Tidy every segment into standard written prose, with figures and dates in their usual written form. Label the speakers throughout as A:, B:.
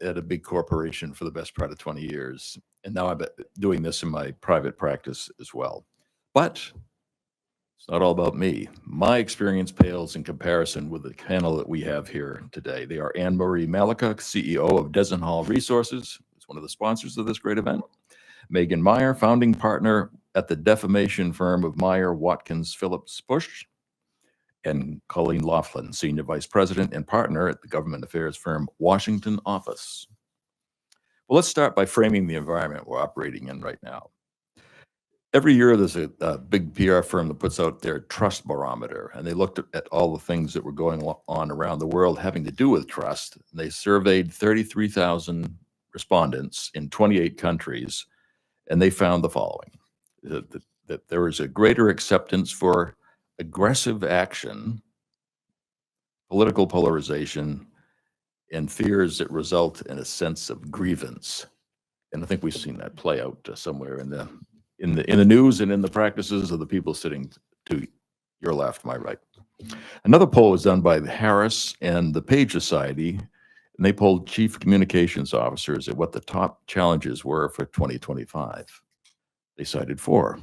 A: at a big corporation for the best part of 20 years. And now I'm doing this in my private practice as well. But it's not all about me. My experience pales in comparison with the panel that we have here today. They are Anne-Marie Malecha, CEO of Dezenhall Resources, who's one of the sponsors of this great event. Megan Meier, founding partner at the defamation firm of Meier, Watkins, Phillips, Pusch. And Colleen Laughlin, Senior Vice President and partner at the government affairs firm Washington Office. Well, let's start by framing the environment we're operating in right now. Every year, there's a big PR firm that puts out their trust barometer, and they looked at all the things that were going on around the world having to do with trust. And they surveyed 33,000 respondents in 28 countries, and they found the following: that there is a greater acceptance for aggressive action, political polarization, and fears that result in a sense of grievance. And I think we've seen that play out somewhere in the news and in the practices of the people sitting to your left, my right. Another poll was done by the Harris and the Page Society, and they polled chief communications officers at what the top challenges were for 2025. They cited 4.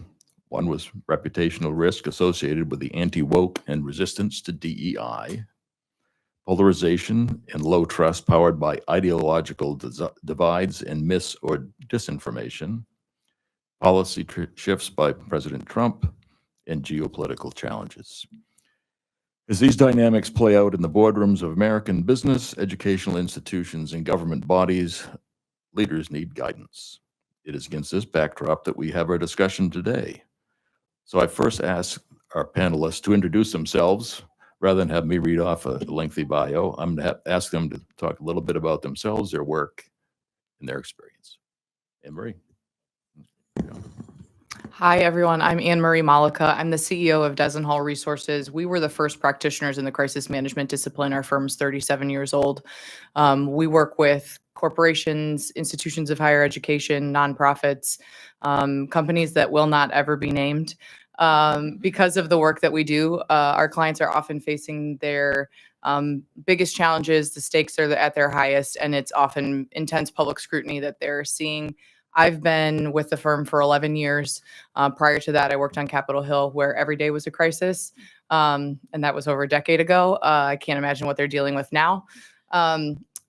A: One was reputational risk associated with the anti-woke and resistance to DEI, polarization and low trust powered by ideological divides and mis or disinformation, policy shifts by President Trump, and geopolitical challenges. As these dynamics play out in the boardrooms of American business, educational institutions, and government bodies, leaders need guidance. It is against this backdrop that we have our discussion today. So I first ask our panelists to introduce themselves. Rather than have me read off a lengthy bio, I'm going to ask them to talk a little bit about themselves, their work, and their experience. Anne-Marie.
B: Hi, everyone. I'm Anne-Marie Malecha. I'm the CEO of Dezenhall Resources. We were the first practitioners in the crisis management discipline. Our firm's 37 years old. We work with corporations, institutions of higher education, nonprofits, companies that will not ever be named. Because of the work that we do, our clients are often facing their biggest challenges. The stakes are at their highest, and it's often intense public scrutiny that they're seeing. I've been with the firm for 11 years. Prior to that, I worked on Capitol Hill, where every day was a crisis, and that was over a decade ago. I can't imagine what they're dealing with now.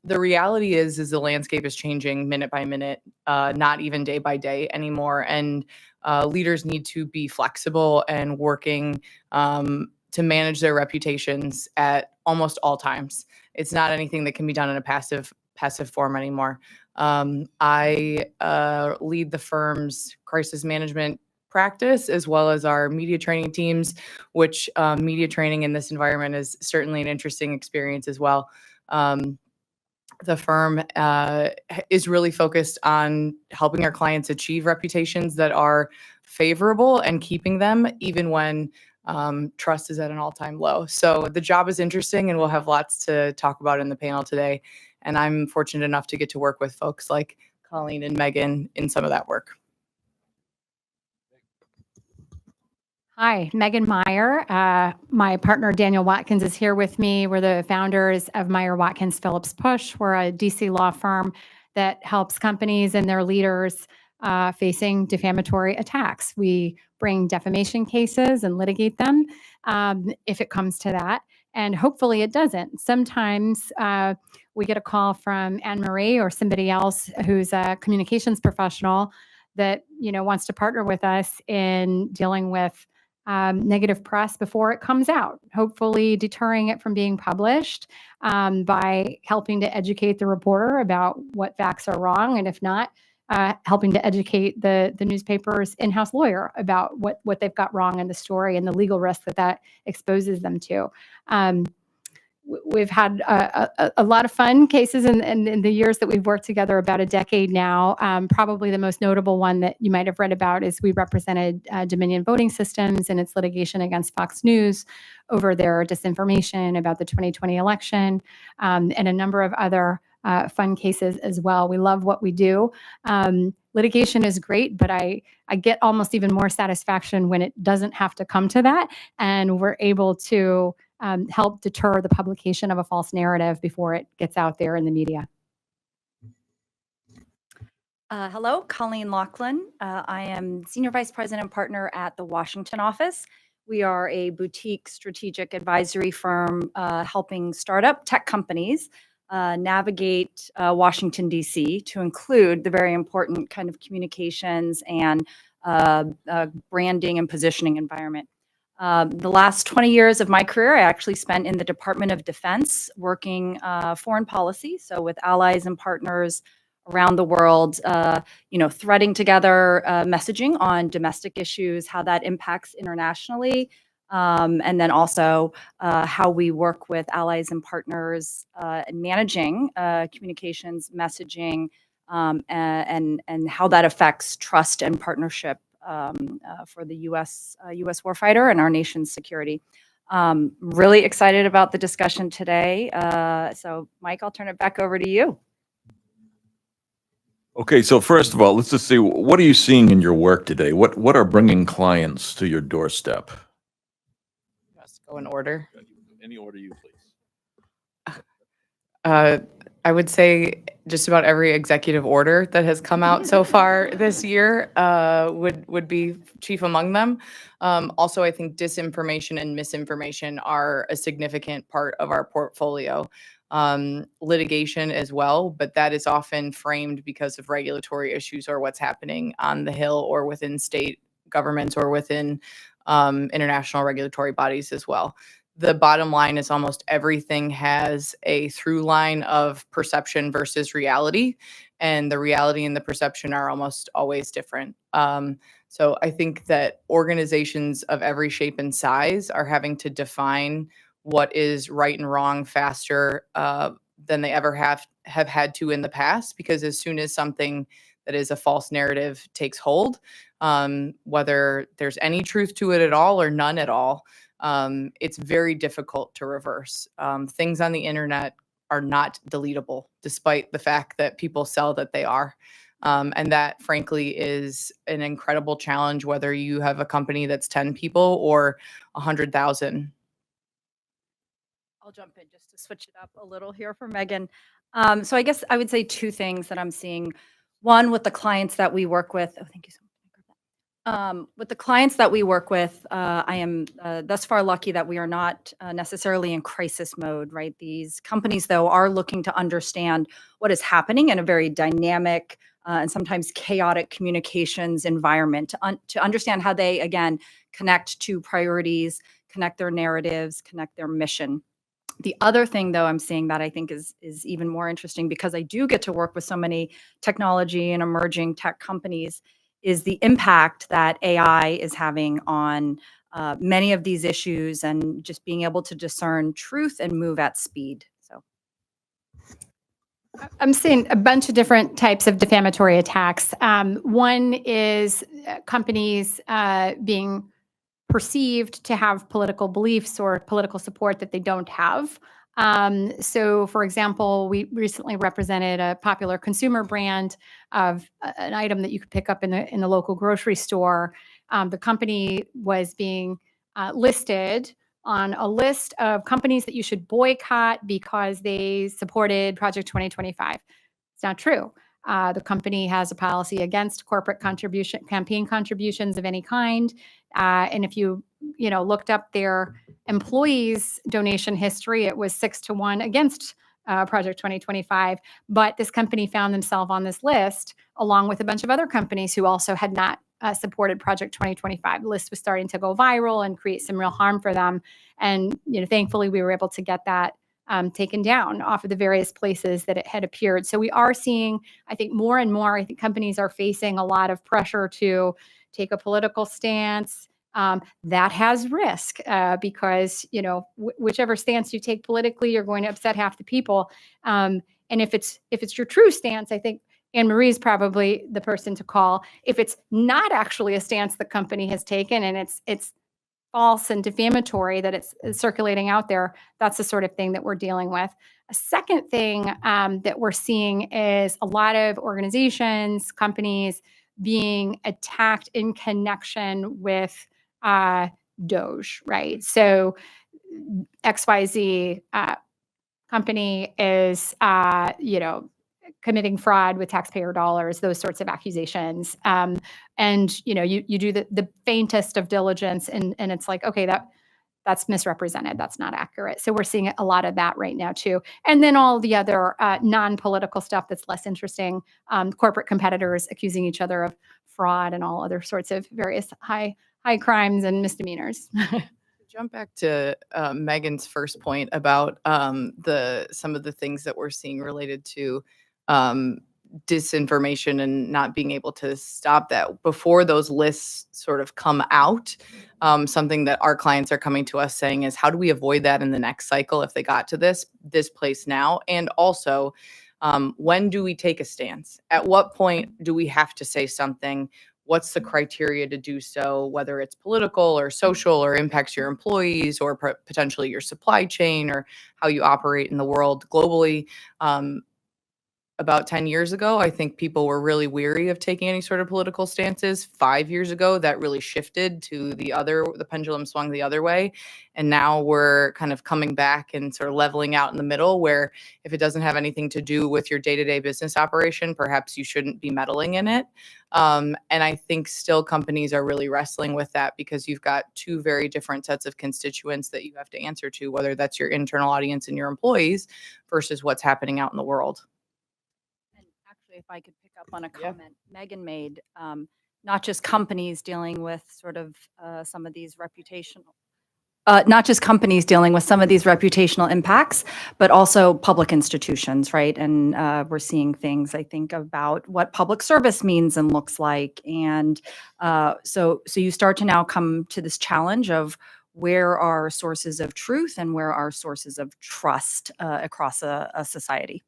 B: The reality is the landscape is changing minute by minute, not even day by day anymore, and leaders need to be flexible and working to manage their reputations at almost all times. It's not anything that can be done in a passive form anymore. I lead the firm's crisis management practice as well as our media training teams, which media training in this environment is certainly an interesting experience as well. The firm is really focused on helping our clients achieve reputations that are favorable and keeping them even when trust is at an all-time low. So the job is interesting, and we'll have lots to talk about in the panel today. And I'm fortunate enough to get to work with folks like Colleen and Megan in some of that work.
C: Hi, Megan Meier. My partner, Daniel Watkins, is here with me. We're the founders of Meier, Watkins, Phillips, Pusch. We're a DC law firm that helps companies and their leaders facing defamatory attacks. We bring defamation cases and litigate them if it comes to that. And hopefully it doesn't. Sometimes we get a call from Anne-Marie or somebody else who's a communications professional that wants to partner with us in dealing with negative press before it comes out, hopefully deterring it from being published by helping to educate the reporter about what facts are wrong, and if not, helping to educate the newspaper's in-house lawyer about what they've got wrong in the story and the legal risk that exposes them to. We've had a lot of fun cases in the years that we've worked together, about a decade now. Probably the most notable one that you might have read about is we represented Dominion Voting Systems in its litigation against Fox News over their disinformation about the 2020 election, and a number of other fun cases as well. We love what we do. Litigation is great, but I get almost even more satisfaction when it doesn't have to come to that, and we're able to help deter the publication of a false narrative before it gets out there in the media.
D: Hello, Colleen Laughlin. I am Senior Vice President Partner at the Washington office. We are a boutique strategic advisory firm helping startup tech companies navigate Washington, D.C. to include the very important kind of communications and branding and positioning environment. The last 20 years of my career, I actually spent in the Department of Defense working foreign policy, so with allies and partners around the world, threading together messaging on domestic issues, how that impacts internationally, and then also how we work with allies and partners in managing communications, messaging, and how that affects trust and partnership for the U.S. warfighter and our nation's security. Really excited about the discussion today. So, Mike, I'll turn it back over to you.
A: Okay, so first of all, let's just see, what are you seeing in your work today? What are bringing clients to your doorstep?
B: Let's go in order.
A: Any order you please.
B: I would say just about every executive order that has come out so far this year would be chief among them. Also, I think disinformation and misinformation are a significant part of our portfolio. Litigation as well, but that is often framed because of regulatory issues or what's happening on the Hill or within state governments or within international regulatory bodies as well. The bottom line is almost everything has a through line of perception versus reality, and the reality and the perception are almost always different. So I think that organizations of every shape and size are having to define what is right and wrong faster than they ever have had to in the past, because as soon as something that is a false narrative takes hold, whether there's any truth to it at all or none at all, it's very difficult to reverse. Things on the internet are not deletable, despite the fact that people sell that they are. And that, frankly, is an incredible challenge, whether you have a company that's 10 people or 100,000.
D: I'll jump in just to switch it up a little here for Megan. So I guess I would say two things that I'm seeing. One, with the clients that we work with. Oh, thank you so much. With the clients that we work with, I am thus far lucky that we are not necessarily in crisis mode, right? These companies, though, are looking to understand what is happening in a very dynamic and sometimes chaotic communications environment to understand how they, again, connect to priorities, connect their narratives, connect their mission. The other thing, though, I'm seeing that I think is even more interesting, because I do get to work with so many technology and emerging tech companies, is the impact that AI is having on many of these issues, and just being able to discern truth and move at speed. So
C: I'm seeing a bunch of different types of defamatory attacks. One is companies being perceived to have political beliefs or political support that they don't have. So, for example, we recently represented a popular consumer brand of an item that you could pick up in the local grocery store. The company was being listed on a list of companies that you should boycott because they supported Project 2025. It's not true. The company has a policy against corporate campaign contributions of any kind. And if you looked up their employees' donation history, it was 6-1 against Project 2025. But this company found themselves on this list, along with a bunch of other companies who also had not supported Project 2025. The list was starting to go viral and create some real harm for them. And thankfully, we were able to get that taken down off of the various places that it had appeared. So we are seeing, I think, more and more, I think companies are facing a lot of pressure to take a political stance. That has risk because, whichever stance you take politically, you're going to upset half the people. And if it's your true stance, I think Anne Marie's probably the person to call. If it's not actually a stance the company has taken and it's false and defamatory that it's circulating out there, that's the sort of thing that we're dealing with. A second thing that we're seeing is a lot of organizations, companies being attacked in connection with Doge, right? So XYZ company is, committing fraud with taxpayer dollars, those sorts of accusations. And you do the faintest of diligence, and it's like, okay, that's misrepresented. That's not accurate. So we're seeing a lot of that right now too. And then all the other non-political stuff that's less interesting, corporate competitors accusing each other of fraud and all other sorts of various high crimes and misdemeanors.
B: Jump back to Megan's first point about some of the things that we're seeing related to disinformation and not being able to stop that before those lists sort of come out. Something that our clients are coming to us saying is, how do we avoid that in the next cycle if they got to this place now? And also, when do we take a stance? At what point do we have to say something? What's the criteria to do so, whether it's political or social or impacts your employees or potentially your supply chain or how you operate in the world globally? About 10 years ago, I think people were really weary of taking any sort of political stances. 5 years ago, that really shifted to the pendulum swung the other way. And now we're kind of coming back and sort of leveling out in the middle, where if it doesn't have anything to do with your day-to-day business operation, perhaps you shouldn't be meddling in it. And I think still companies are really wrestling with that, because you've got two very different sets of constituents that you have to answer to, whether that's your internal audience and your employees versus what's happening out in the world.
D: If I could pick up on a
B: Yeah.
D: comment Megan made, not just companies dealing with sort of some of these not just companies dealing with some of these reputational impacts, but also public institutions, right? And we're seeing things, I think, about what public service means and looks like. And so you start to now come to this challenge of where are sources of truth and where are sources of trust across a society.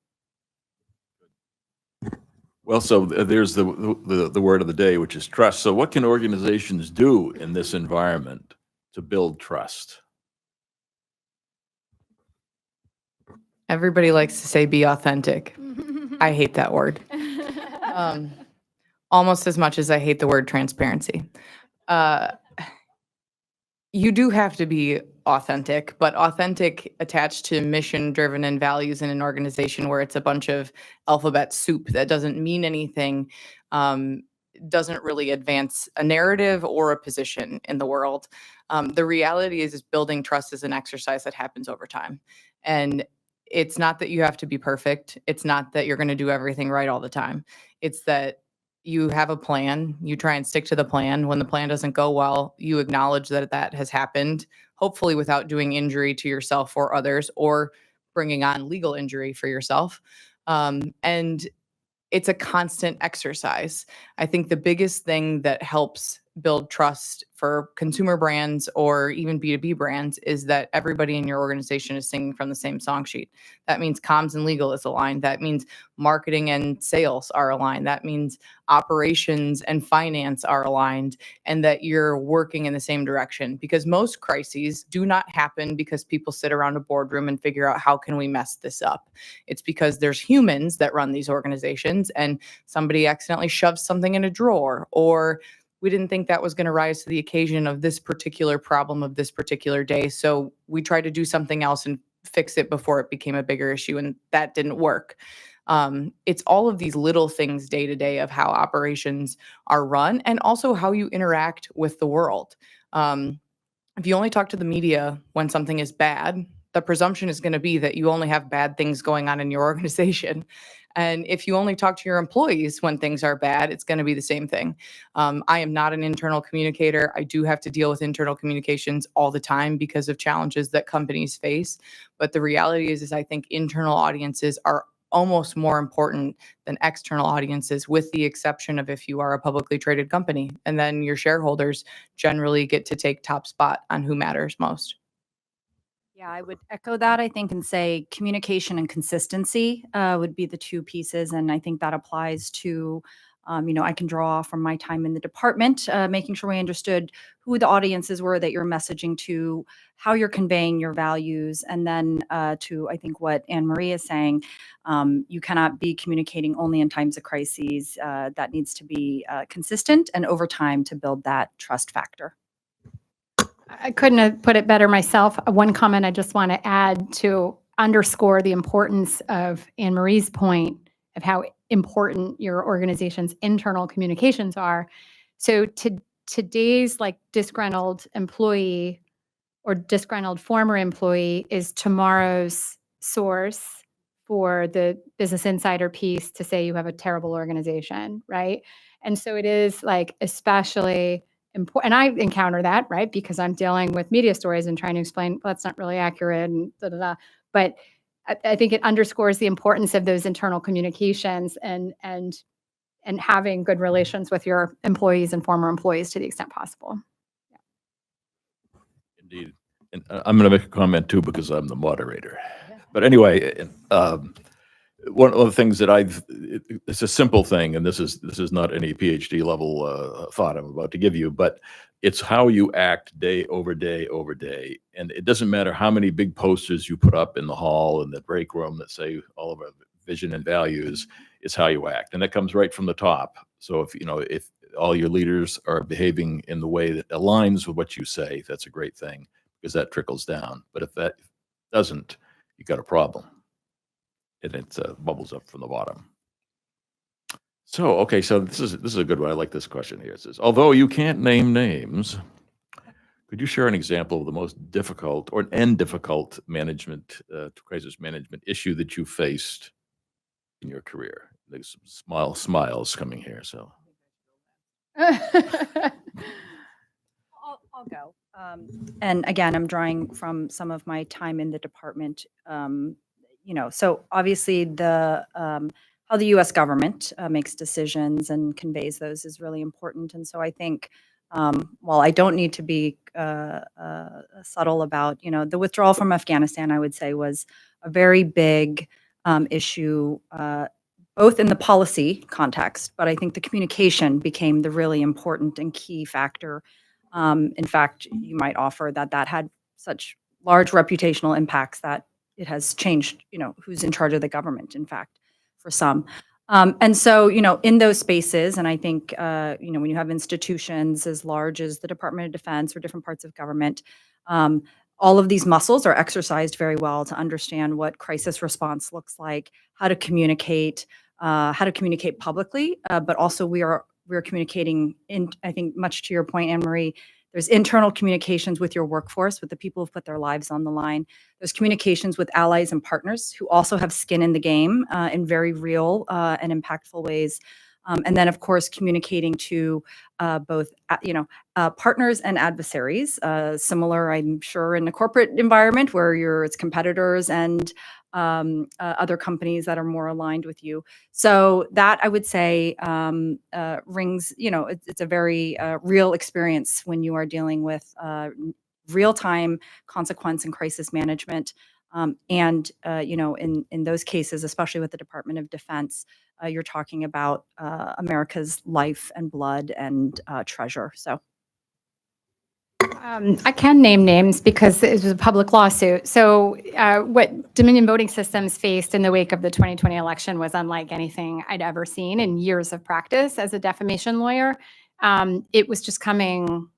A: Well, so there's the word of the day, which is trust. So what can organizations do in this environment to build trust?
B: Everybody likes to say be authentic. I hate that word. Almost as much as I hate the word transparency. You do have to be authentic, but authentic attached to mission-driven and values in an organization where it's a bunch of alphabet soup that doesn't mean anything, doesn't really advance a narrative or a position in the world. The reality is building trust is an exercise that happens over time. And it's not that you have to be perfect. It's not that you're going to do everything right all the time. It's that you have a plan, you try and stick to the plan. When the plan doesn't go well, you acknowledge that that has happened, hopefully without doing injury to yourself or others or bringing on legal injury for yourself. And it's a constant exercise. I think the biggest thing that helps build trust for consumer brands or even B2B brands is that everybody in your organization is singing from the same song sheet. That means comms and legal is aligned. That means marketing and sales are aligned. That means operations and finance are aligned, and that you're working in the same direction. Because most crises do not happen because people sit around a boardroom and figure out how can we mess this up. It's because there's humans that run these organizations, and somebody accidentally shoves something in a drawer, or we didn't think that was going to rise to the occasion of this particular problem of this particular day. So we tried to do something else and fix it before it became a bigger issue, and that didn't work. It's all of these little things day to day of how operations are run and also how you interact with the world. If you only talk to the media when something is bad, the presumption is going to be that you only have bad things going on in your organization. And if you only talk to your employees when things are bad, it's going to be the same thing. I am not an internal communicator. I do have to deal with internal communications all the time because of challenges that companies face. But the reality is I think internal audiences are almost more important than external audiences, with the exception of if you are a publicly traded company. And then your shareholders generally get to take top spot on who matters most.
D: Yeah, I would echo that, I think, and say communication and consistency would be the two pieces. And I think that applies to, I can draw from my time in the department, making sure we understood who the audiences were that you're messaging to, how you're conveying your values, and then to, I think, what Anne Marie is saying, you cannot be communicating only in times of crises. That needs to be consistent and over time to build that trust factor.
C: I couldn't have put it better myself. One comment I just want to add to underscore the importance of Anne Marie's point of how important your organization's internal communications are. So today's like disgruntled employee or disgruntled former employee is tomorrow's source for the Business Insider piece to say you have a terrible organization, right? And so it is like especially important. And I encounter that, right? Because I'm dealing with media stories and trying to explain, well, that's not really accurate and da da da. But I think it underscores the importance of those internal communications and having good relations with your employees and former employees to the extent possible.
A: Indeed. And I'm going to make a comment too because I'm the moderator. But anyway, one of the things that it's a simple thing, and this is not any PhD level thought I'm about to give you, but it's how you act day over day over day. And it doesn't matter how many big posters you put up in the hall and the break room that say all of our vision and values, is how you act. And that comes right from the top. So if all your leaders are behaving in the way that aligns with what you say, that's a great thing because that trickles down. But if that doesn't, you got a problem. And it bubbles up from the bottom. So, okay, so this is a good one. I like this question here. It says, although you can't name names, could you share an example of the most difficult difficult management, crisis management issue that you faced in your career? There's some smiles coming here. So,
D: I'll go. And again, I'm drawing from some of my time in the department. So obviously how the U.S. government makes decisions and conveys those is really important. And so I think while I don't need to be subtle about, the withdrawal from Afghanistan, I would say was a very big issue, both in the policy context, but I think the communication became the really important and key factor. In fact, you might offer that had such large reputational impacts that it has changed, who's in charge of the government, in fact, for some. And so, in those spaces, and I think, when you have institutions as large as the Department of Defense or different parts of government, all of these muscles are exercised very well to understand what crisis response looks like, how to communicate publicly, but also we're communicating I think much to your point, Anne-Marie, there's internal communications with your workforce, with the people who've put their lives on the line. There's communications with allies and partners who also have skin in the game in very real and impactful ways. And then, of course, communicating to both, partners and adversaries. Similar, I'm sure, in the corporate environment where it's competitors and other companies that are more aligned with you. So that I would say rings, it's a very real experience when you are dealing with real-time consequence and crisis management. In those cases, especially with the Department of Defense, you're talking about America's life and blood and treasure. So.
C: I can name names because it was a public lawsuit. So what Dominion Voting Systems faced in the wake of the 2020 election was unlike anything I'd ever seen in years of practice as a defamation lawyer. It was just coming.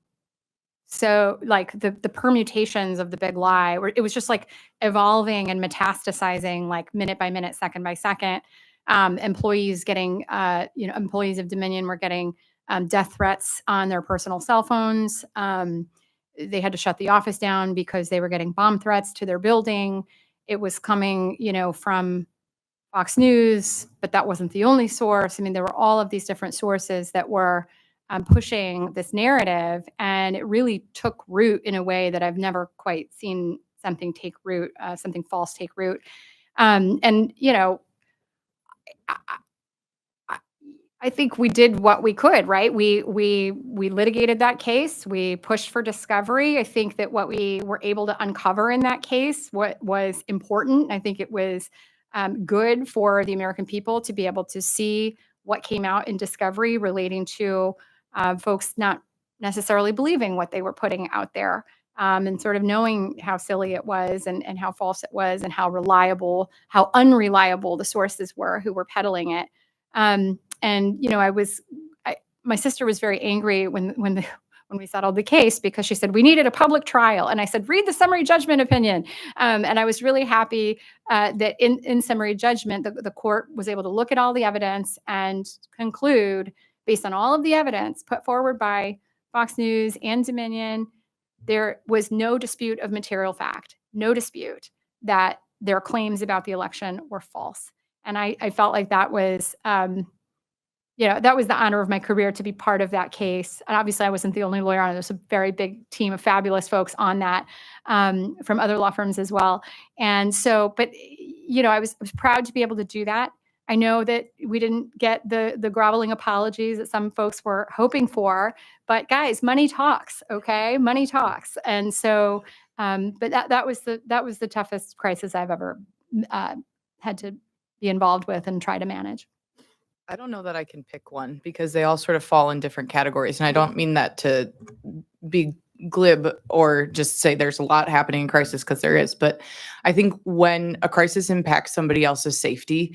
C: So like the permutations of the big lie, it was just like evolving and metastasizing like minute by minute, second by second. Employees of Dominion were getting death threats on their personal cell phones. They had to shut the office down because they were getting bomb threats to their building. It was coming, from Fox News, but that wasn't the only source. I mean, there were all of these different sources that were pushing this narrative, and it really took root in a way that I've never quite seen something take root, something false take root. I think we did what we could, right? We litigated that case. We pushed for discovery. I think that what we were able to uncover in that case, what was important, I think it was good for the American people to be able to see what came out in discovery relating to folks not necessarily believing what they were putting out there, and sort of knowing how silly it was and how false it was and how unreliable the sources were who were peddling it. My sister was very angry when when we settled the case because she said we needed a public trial. And I said, read the summary judgment opinion. And I was really happy that in summary judgment, the court was able to look at all the evidence and conclude, based on all of the evidence put forward by Fox News and Dominion, there was no dispute of material fact, no dispute that their claims about the election were false. And I felt like that was, that was the honor of my career to be part of that case. And obviously I wasn't the only lawyer on it. There's a very big team of fabulous folks on that from other law firms as well. And so, but, I was proud to be able to do that. I know that we didn't get the groveling apologies that some folks were hoping for, but guys, money talks, okay? Money talks. And so, but that was the toughest crisis I've ever had to be involved with and try to manage.
B: I don't know that I can pick one because they all sort of fall in different categories. And I don't mean that to be glib or just say there's a lot happening in crisis, because there is. But I think when a crisis impacts somebody else's safety,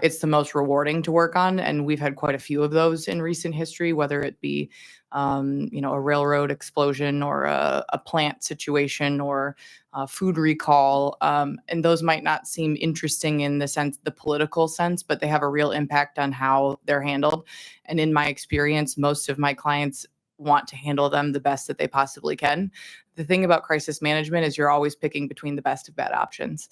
B: it's the most rewarding to work on. And we've had quite a few of those in recent history, whether it be a railroad explosion or a plant situation or a food recall. And those might not seem interesting in the political sense, but they have a real impact on how they're handled. And in my experience, most of my clients want to handle them the best that they possibly can. The thing about crisis management is you're always picking between the best of bad options.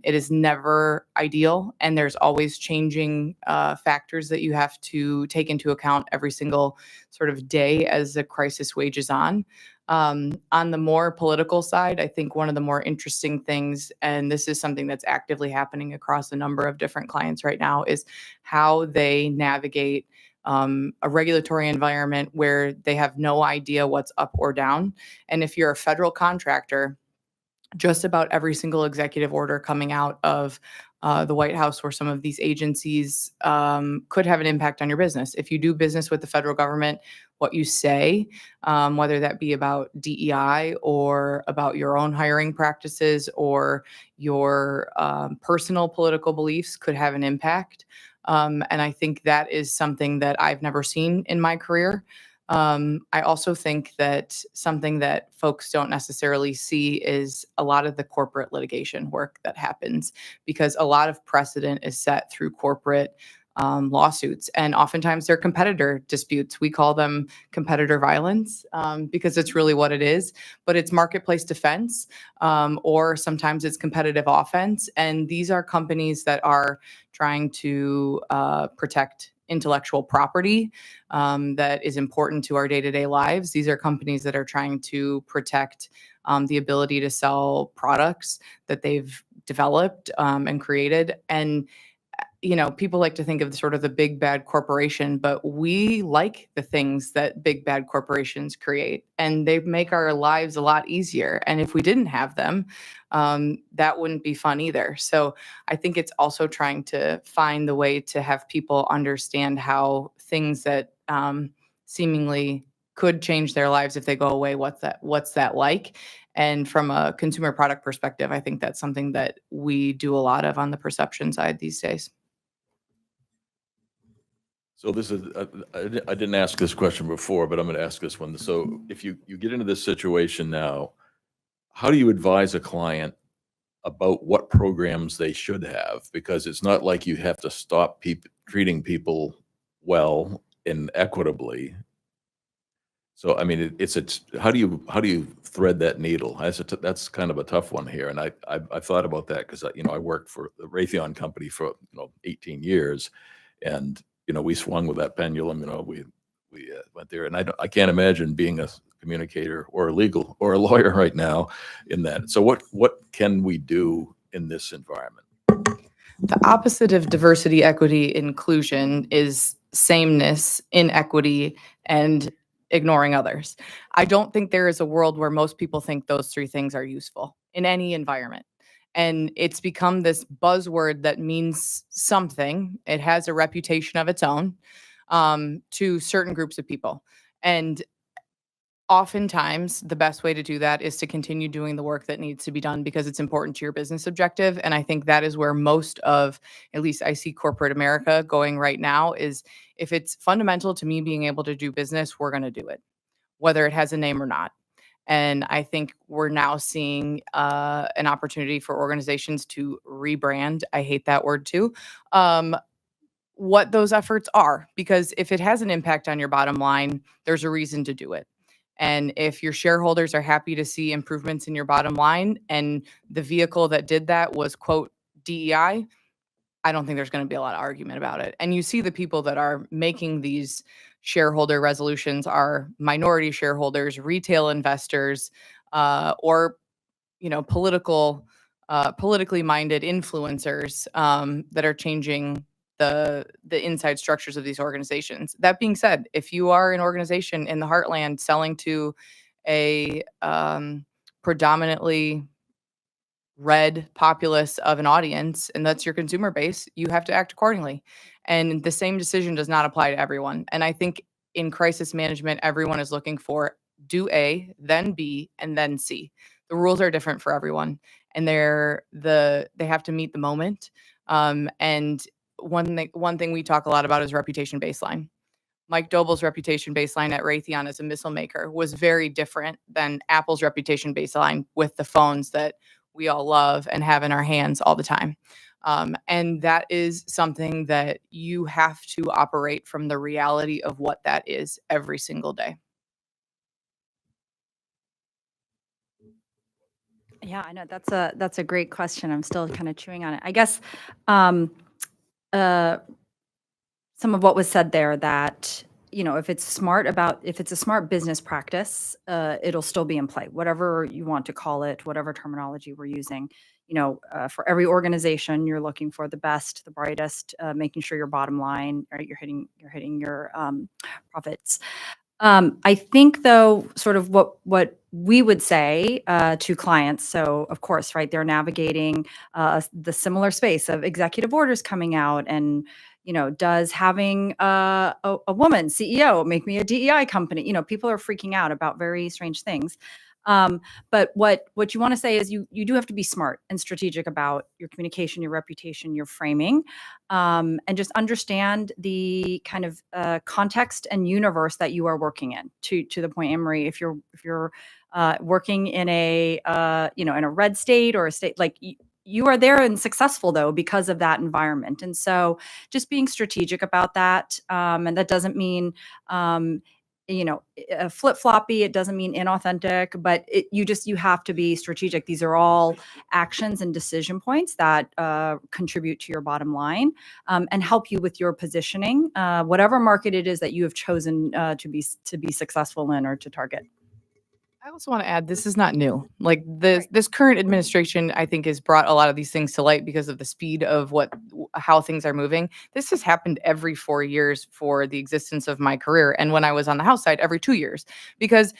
B: It is never ideal, and there's always changing factors that you have to take into account every single sort of day as the crisis wages on. On the more political side, I think one of the more interesting things, and this is something that's actively happening across a number of different clients right now, is how they navigate a regulatory environment where they have no idea what's up or down. And if you're a federal contractor, just about every single executive order coming out of the White House or some of these agencies could have an impact on your business. If you do business with the federal government, what you say, whether that be about DEI or about your own hiring practices or your personal political beliefs, could have an impact. And I think that is something that I've never seen in my career. I also think that something that folks don't necessarily see is a lot of the corporate litigation work that happens, because a lot of precedent is set through corporate lawsuits, and oftentimes they're competitor disputes. We call them competitor violence because it's really what it is, but it's marketplace defense, or sometimes it's competitive offense. And these are companies that are trying to protect intellectual property that is important to our day-to-day lives. These are companies that are trying to protect the ability to sell products that they've developed and created. And people like to think of sort of the big bad corporation, but we like the things that big bad corporations create, and they make our lives a lot easier. And if we didn't have them, that wouldn't be fun either. So I think it's also trying to find the way to have people understand how things that seemingly could change their lives if they go away, what's that like? And from a consumer product perspective, I think that's something that we do a lot of on the perception side these days.
A: So this is, I didn't ask this question before, but I'm going to ask this one. So if you get into this situation now, how do you advise a client about what programs they should have? Because it's not like you have to stop treating people well and equitably. So, I mean, how do you thread that needle? That's kind of a tough one here. And I thought about that because, I worked for the Raytheon company for, 18 years, and we swung with that pendulum. We went there, and I can't imagine being a communicator or a legal or a lawyer right now in that. So what can we do in this environment?
B: The opposite of diversity, equity, inclusion is sameness, inequity, and ignoring others. I don't think there is a world where most people think those three things are useful in any environment. And it's become this buzzword that means something. It has a reputation of its own to certain groups of people. And oftentimes, the best way to do that is to continue doing the work that needs to be done because it's important to your business objective. And I think that is where most of, at least I see corporate America going right now, is if it's fundamental to me being able to do business, we're going to do it. whether it has a name or not. And I think we're now seeing an opportunity for organizations to rebrand. I hate that word too. What those efforts are, because if it has an impact on your bottom line, there's a reason to do it. And if your shareholders are happy to see improvements in your bottom line and the vehicle that did that was, quote, DEI, I don't think there's going to be a lot of argument about it. And you see the people that are making these shareholder resolutions are minority shareholders, retail investors, or politically minded influencers that are changing the inside structures of these organizations. That being said, if you are an organization in the heartland selling to a predominantly red populace of an audience, and that's your consumer base, you have to act accordingly. And the same decision does not apply to everyone. And I think in crisis management, everyone is looking for do A, then B, and then C. The rules are different for everyone, and they have to meet the moment. And one thing we talk a lot about is reputation baseline. Mike Doble's reputation baseline at Raytheon as a missile maker was very different than Apple's reputation baseline with the phones that we all love and have in our hands all the time. And that is something that you have to operate from the reality of what that is every single day.
D: Yeah, I know that's a great question. I'm still kind of chewing on it. I guess some of what was said there, that if it's a smart business practice, it'll still be in play, whatever you want to call it, whatever terminology we're using. For every organization, you're looking for the best, the brightest, making sure your bottom line, right, you're hitting your profits. I think, though, sort of what we would say to clients. So, of course, right, they're navigating the similar space of executive orders coming out, and does having a woman CEO make me a DEI company? People are freaking out about very strange things. But what you want to say is you do have to be smart and strategic about your communication, your reputation, your framing, and just understand the kind of context and universe that you are working in. To the point, Anne-Marie, if you're working in a in a red state or a state like you are there and successful, though, because of that environment. And so just being strategic about that. And that doesn't mean flip-floppy. It doesn't mean inauthentic, but you have to be strategic. These are all actions and decision points that contribute to your bottom line, and help you with your positioning, whatever market it is that you have chosen to be successful in or to target.
B: I also want to add, this is not new. Like this current administration, I think, has brought a lot of these things to light because of the speed of how things are moving. This has happened every 4 years for the existence of my career. And when I was on the House side, every 2 years, because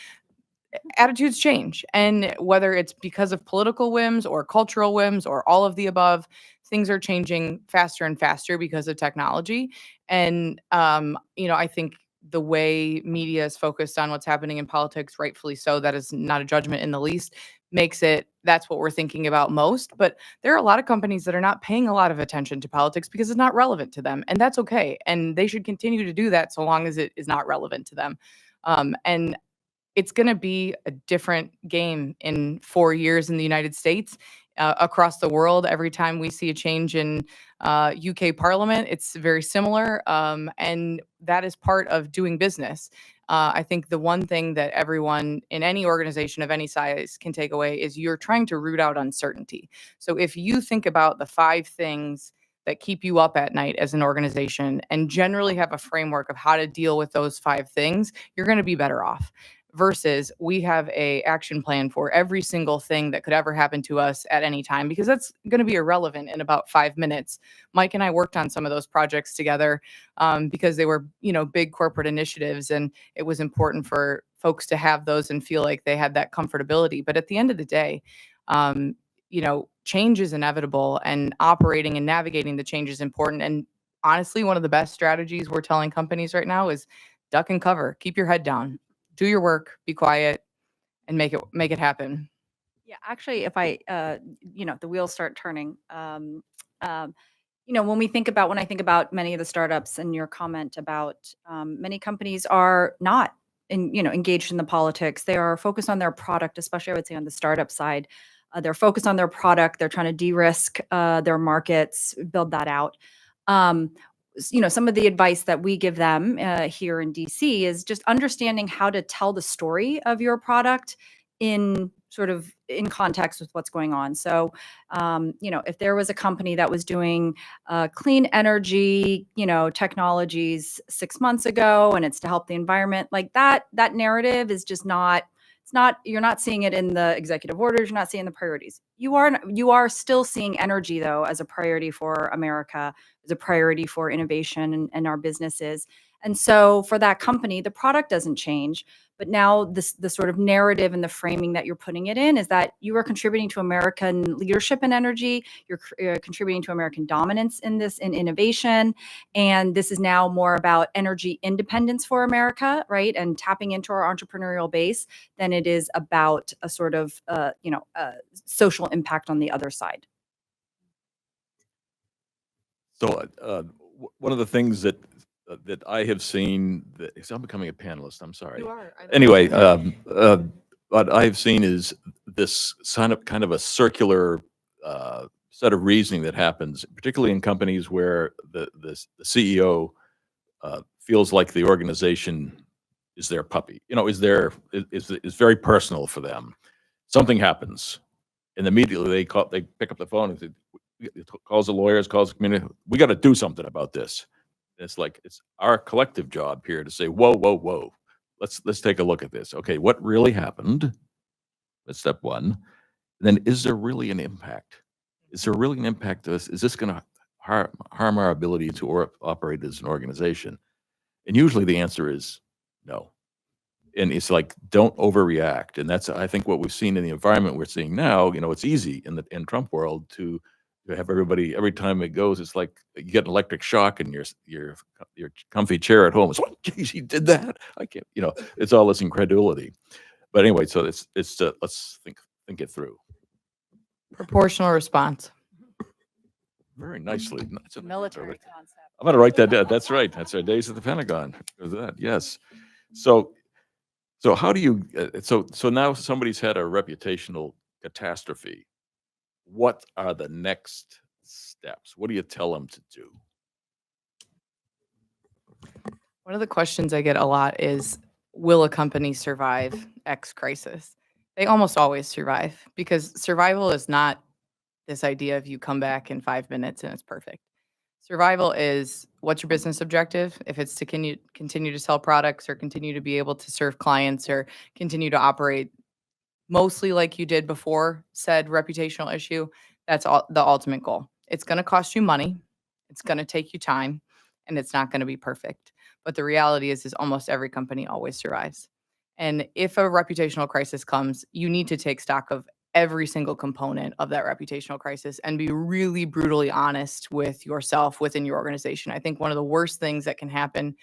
B: attitudes change. And whether it's because of political whims or cultural whims or all of the above, things are changing faster and faster because of technology. And, I think the way media is focused on what's happening in politics, rightfully so, that is not a judgment in the least, that's what we're thinking about most. But there are a lot of companies that are not paying a lot of attention to politics because it's not relevant to them. And that's okay. And they should continue to do that so long as it is not relevant to them. And it's going to be a different game in 4 years in the United States. Across the world, every time we see a change in UK Parliament, it's very similar. And that is part of doing business. I think the one thing that everyone in any organization of any size can take away is you're trying to root out uncertainty. So if you think about the 5 things that keep you up at night as an organization and generally have a framework of how to deal with those 5 things, you're going to be better off. Versus we have a action plan for every single thing that could ever happen to us at any time, because that's going to be irrelevant in about 5 minutes. Mike and I worked on some of those projects together because they were, big corporate initiatives, and it was important for folks to have those and feel like they had that comfortability. But at the end of the day, change is inevitable, and operating and navigating the change is important. And honestly, one of the best strategies we're telling companies right now is duck and cover, keep your head down. Do your work, be quiet, and make it happen.
D: Yeah, actually, if the wheels start turning. When I think about many of the startups and your comment about many companies are not engaged in the politics. They are focused on their product, especially I would say on the startup side. They're focused on their product. They're trying to de-risk their markets, build that out. Some of the advice that we give them here in DC is just understanding how to tell the story of your product in context with what's going on. So, if there was a company that was doing clean energy, technologies 6 months ago, and it's to help the environment, like that narrative is just not. It's not. You're not seeing it in the executive orders. You're not seeing the priorities. You are still seeing energy though as a priority for America, as a priority for innovation and our businesses. And so for that company, the product doesn't change, but now the sort of narrative and the framing that you're putting it in is that you are contributing to American leadership in energy. You're contributing to American dominance in innovation. And this is now more about energy independence for America, right? And tapping into our entrepreneurial base than it is about a sort of, social impact on the other side.
A: So one of the things that I have seen, I'm becoming a panelist, I'm sorry.
B: You are.
A: Anyway, what I've seen is this kind of a circular set of reasoning that happens, particularly in companies where the CEO feels like the organization is their puppy. Is very personal for them. Something happens, and immediately they pick up the phone and say, calls the lawyers, calls the community. We got to do something about this. And it's our collective job here to say, whoa. Let's take a look at this. Okay, what really happened? That's step one. And then, is there really an impact? Is there really an impact to us? Is this going to harm our ability to operate as an organization? And usually the answer is no. And it's like, don't overreact. And that's, I think, what we've seen in the environment we're seeing now. It's easy in Trump world to have everybody, every time it goes, it's like you get an electric shock in your comfy chair at home. It's like, geez, he did that. I can't, it's all this incredulity. But anyway, so it's let's think it through.
B: Proportional response.
A: Very nicely.
B: Military
A: concept. I'm going to write that down. That's right. That's our days at the Pentagon. That, yes. So how do you? So now somebody's had a reputational catastrophe. What are the next steps? What do you tell them to do?
B: One of the questions I get a lot is, will a company survive X crisis? They almost always survive, because survival is not this idea of you come back in 5 minutes and it's perfect. Survival is, what's your business objective? If it's to continue to sell products, or continue to be able to serve clients, or continue to operate mostly like you did before said reputational issue, that's the ultimate goal. It's going to cost you money. It's going to take you time, and it's not going to be perfect. But the reality is almost every company always survives. And if a reputational crisis comes, you need to take stock of every single component of that reputational crisis and be really brutally honest with yourself within your organization. I think one of the worst things that can happen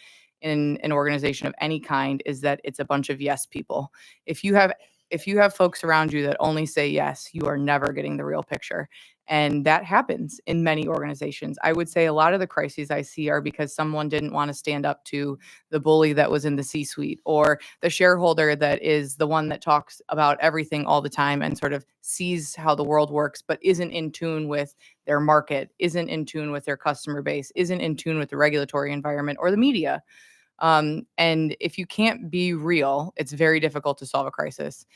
B: in an organization of any kind is that it's a bunch of yes people. If you have folks around you that only say yes, you are never getting the real picture. And that happens in many organizations. I would say a lot of the crises I see are because someone didn't want to stand up to the bully that was in the C-suite, or the shareholder that is the one that talks about everything all the time and sort of sees how the world works, but isn't in tune with their market, isn't in tune with their customer base, isn't in tune with the regulatory environment or the media. And if you can't be real, it's very difficult to solve a crisis.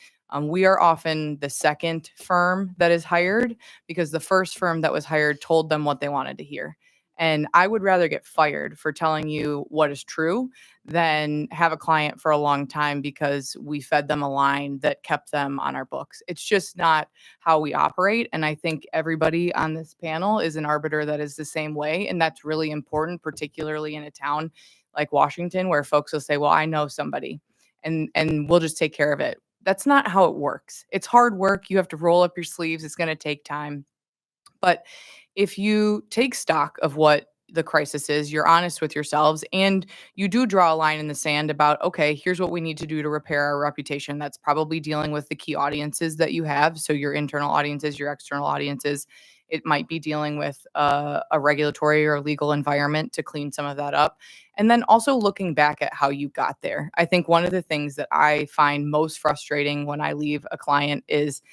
B: We are often the second firm that is hired, because the first firm that was hired told them what they wanted to hear. And I would rather get fired for telling you what is true than have a client for a long time because we fed them a line that kept them on our books. It's just not how we operate. And I think everybody on this panel is an arbiter that is the same way. And that's really important, particularly in a town like Washington, where folks will say, well, I know somebody and we'll just take care of it. That's not how it works. It's hard work. You have to roll up your sleeves. It's going to take time. But if you take stock of what the crisis is, you're honest with yourselves, and you do draw a line in the sand about, okay, here's what we need to do to repair our reputation. That's probably dealing with the key audiences that you have. So your internal audiences, your external audiences. It might be dealing with a regulatory or legal environment to clean some of that up. And then also looking back at how you got there. I think one of the things that I find most frustrating when I leave a client is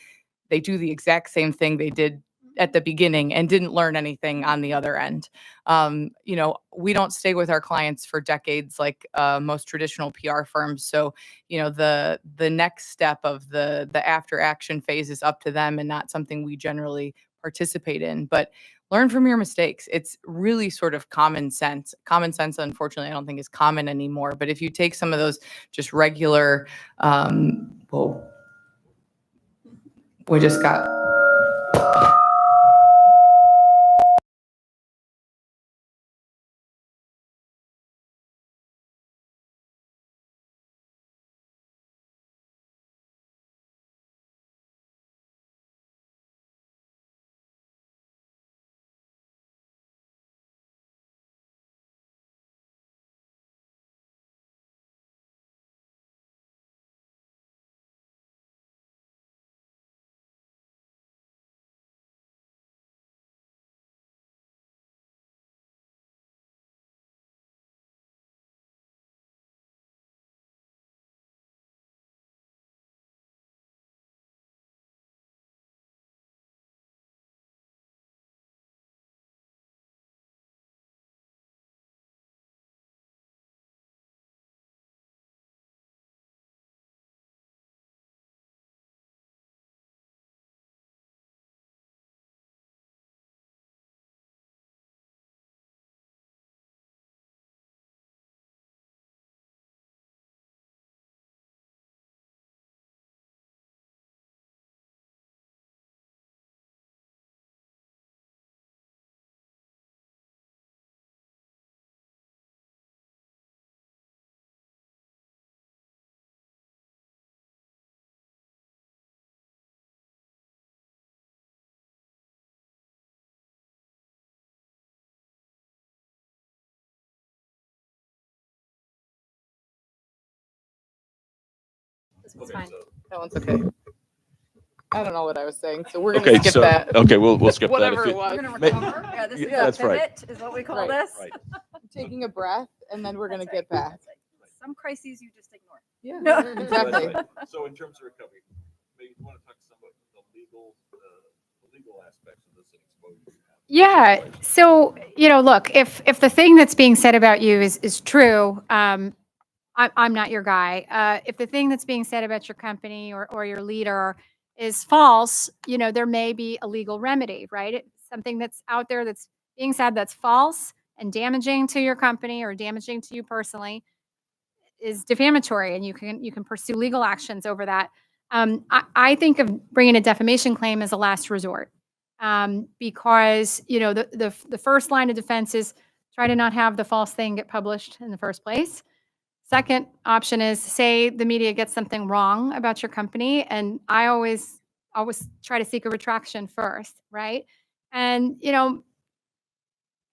B: they do the exact same thing they did at the beginning and didn't learn anything on the other end. We don't stay with our clients for decades like most traditional PR firms. So, the next step of the after action phase is up to them and not something we generally participate in. But learn from your mistakes. It's really sort of common sense. Common sense, unfortunately, I don't think is common anymore. But if you take some of those just regular, we just got.
C: This one's fine.
B: That one's okay. I don't know what I was saying, so we're
A: Okay,
B: gonna skip that.
A: okay, we'll skip that.
B: Whatever
A: If
B: it
A: you-
B: was.
D: We're going to
A: May-
D: recover. Yeah, this is
A: Yeah,
D: a
A: that's right.
D: pivot, is what we call
B: Right,
D: this.
A: right.
B: Taking a breath, and then we're gonna
D: That's
B: get
D: right,
B: back.
D: that's right. Some crises you just ignore.
B: Yeah,
D: No.
B: exactly.
A: So in terms of recovery, maybe you want to talk some about the legal aspects of this exposure you have.
C: Yeah. So, look, if the thing that's being said about you is true, I'm not your guy. If the thing that's being said about your company or your leader is false, there may be a legal remedy, right? Something that's out there that's being said that's false and damaging to your company or damaging to you personally is defamatory, and you can pursue legal actions over that. I think of bringing a defamation claim as a last resort, because the first line of defense is try to not have the false thing get published in the first place. Second option is say the media gets something wrong about your company, and I always try to seek a retraction first, right? And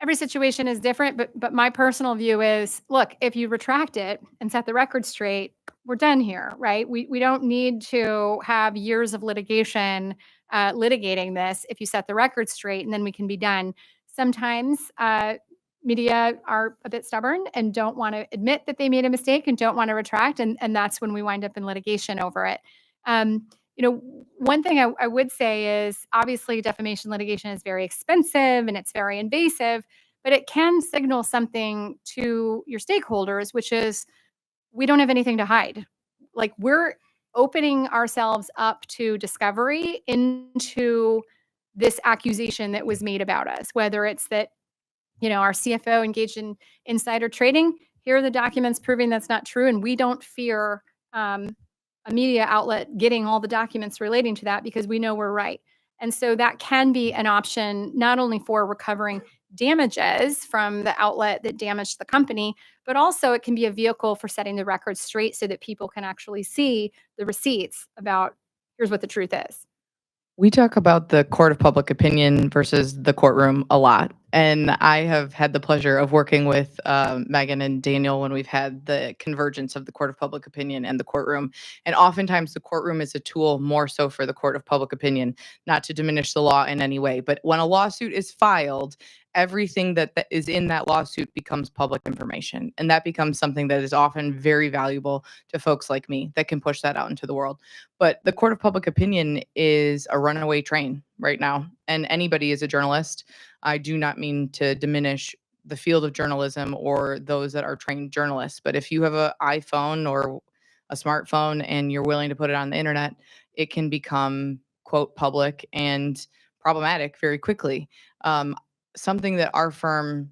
C: every situation is different, but my personal view is, look, if you retract it and set the record straight, we're done here, right? We don't need to have years of litigation litigating this. If you set the record straight, and then we can be done. Sometimes media are a bit stubborn and don't want to admit that they made a mistake and don't want to retract, and that's when we wind up in litigation over it. One thing I would say is obviously defamation litigation is very expensive and it's very invasive, but it can signal something to your stakeholders, which is we don't have anything to hide. Like, we're opening ourselves up to discovery into this accusation that was made about us, whether it's that our CFO engaged in insider trading. Here are the documents proving that's not true, and we don't fear a media outlet getting all the documents relating to that because we know we're right. And so that can be an option not only for recovering damages from the outlet that damaged the company, but also it can be a vehicle for setting the record straight so that people can actually see the receipts about here's what the truth is.
B: We talk about the court of public opinion versus the courtroom a lot. And I have had the pleasure of working with Megan and Daniel when we've had the convergence of the court of public opinion and the courtroom. And oftentimes the courtroom is a tool more so for the court of public opinion, not to diminish the law in any way. But when a lawsuit is filed, everything that is in that lawsuit becomes public information. And that becomes something that is often very valuable to folks like me that can push that out into the world. But the court of public opinion is a runaway train right now, and anybody is a journalist. I do not mean to diminish the field of journalism or those that are trained journalists, but if you have an iPhone or a smartphone and you're willing to put it on the internet, it can become, quote, public and problematic very quickly. Something that our firm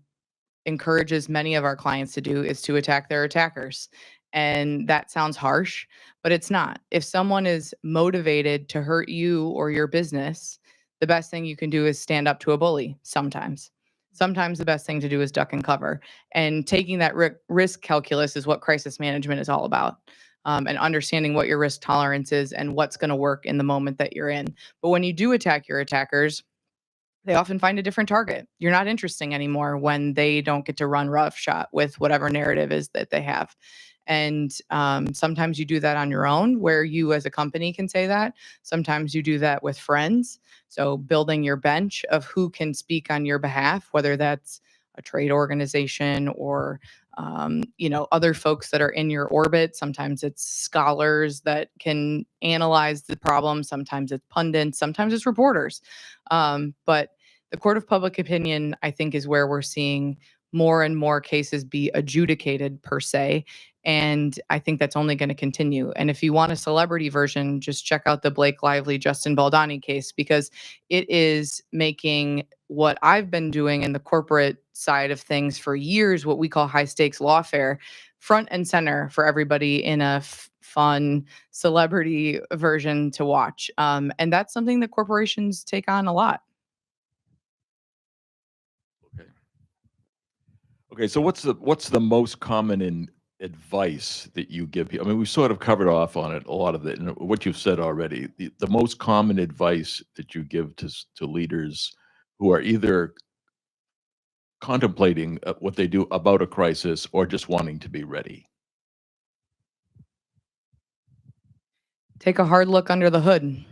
B: encourages many of our clients to do is to attack their attackers. And that sounds harsh, but it's not. If someone is motivated to hurt you or your business, the best thing you can do is stand up to a bully sometimes. Sometimes the best thing to do is duck and cover. And taking that risk calculus is what crisis management is all about. And understanding what your risk tolerance is and what's going to work in the moment that you're in. But when you do attack your attackers, they often find a different target. You're not interesting anymore when they don't get to run roughshod with whatever narrative is that they have. And sometimes you do that on your own, where you as a company can say that. Sometimes you do that with friends. So building your bench of who can speak on your behalf, whether that's a trade organization or other folks that are in your orbit. Sometimes it's scholars that can analyze the problem. Sometimes it's pundits. Sometimes it's reporters. But the court of public opinion, I think, is where we're seeing more and more cases be adjudicated per se. And I think that's only going to continue. And if you want a celebrity version, just check out the Blake Lively, Justin Baldoni case, because it is making what I've been doing in the corporate side of things for years, what we call high stakes lawfare, front and center for everybody in a fun celebrity version to watch. And that's something that corporations take on a lot.
A: Okay. Okay, so what's the most common in advice that you give people? I mean, we sort of covered off on it, a lot of it, and what you've said already. The most common advice that you give to leaders who are either contemplating what they do about a crisis or just wanting to be ready.
B: Take a hard look under the hood.